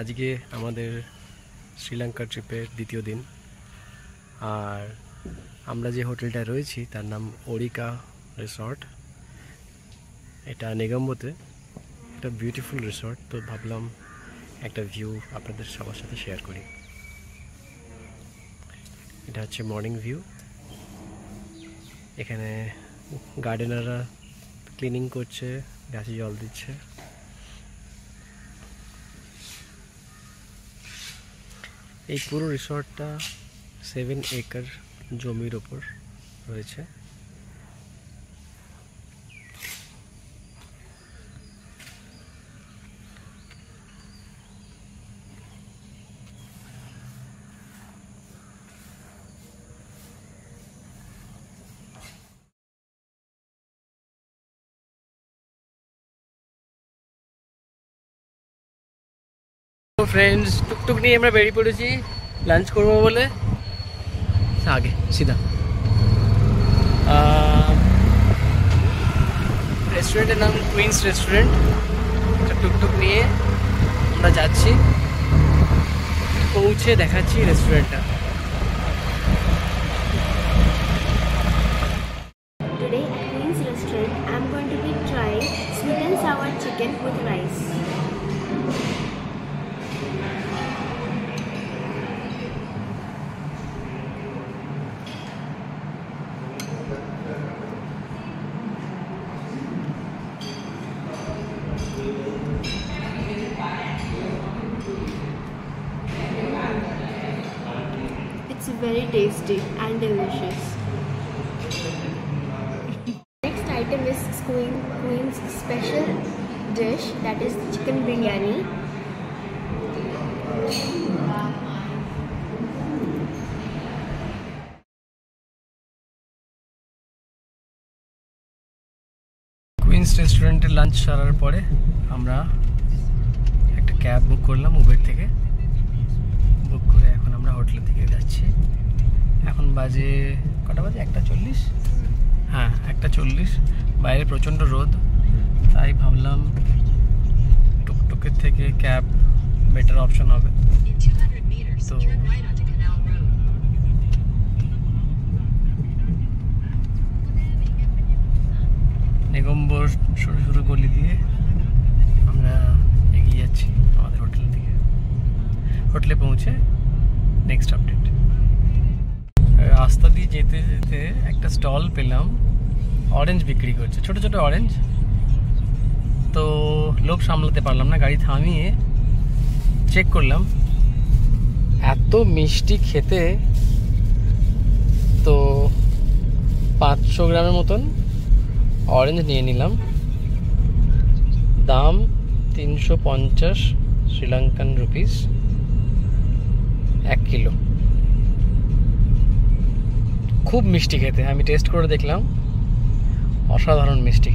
আজকে আমাদের শ্রীলঙ্কা ট্রিপের দ্বিতীয় দিন। আর আমরা যে হোটেলটায় রয়েছি তার নাম ওরিকা রিসর্ট। এটা নেগম্বোতে, একটা বিউটিফুল রিসর্ট। তো ভাবলাম একটা ভিউ আপনাদের সবার সাথে শেয়ার করি। এটা হচ্ছে মর্নিং ভিউ। এখানে গার্ডেনাররা ক্লিনিং করছে, গাছে জল দিচ্ছে। এই পুরো রিসর্টটা 7 একর জমির ওপর রয়েছে। फ्रेंड्स टुकटुक नहीं আমরা বেরিয়ে পড়েছি লাঞ্চ করব বলে। আগে সিধা রেস্টুরেন্টের নাম কুইন্স রেস্টুরেন্ট। টুকটুক নিয়ে আমরা যাচ্ছি, পৌঁছে দেখাচ্ছি রেস্টুরেন্টটা। Today at Queen's Restaurant, I'm going to be trying sweet and sour chicken with rice. It's very tasty and delicious. Next item is Queen's special dish, that is chicken biryani. Queens রেস্টুরেন্টে lunch সারার পরে আমরা একটা cab book করলাম Uber থেকে। বুক করে এখন আমরা হোটেলের দিকে যাচ্ছি। এখন বাজে কটা বাজে? 1:40। হ্যাঁ 1:40। বাইরে প্রচণ্ড রোদ, তাই ভাবলাম টুকটুকের থেকে ক্যাব বেটার অপশন হবে। তো নেগম্বোর সরু সরু গলি দিয়ে আমরা এগিয়ে যাচ্ছি আমাদের হোটেল দিকে। হোটেলে পৌঁছে নেক্সট আপডেট। রাস্তা দিয়ে যেতে যেতে একটা স্টল পেলাম, অরেঞ্জ বিক্রি করছে, ছোট ছোট অরেঞ্জ। তো লোভ সামলাতে পারলাম না, গাড়ি থামিয়ে চেক করলাম। এত মিষ্টি খেতে, তো 500 গ্রামের মতন অরেঞ্জ নিয়ে নিলাম। দাম 350 শ্রীলঙ্কান রুপিস, 1 কিলো। খুব মিষ্টি খেতে, আমি টেস্ট করে দেখলাম, অসাধারণ মিষ্টি।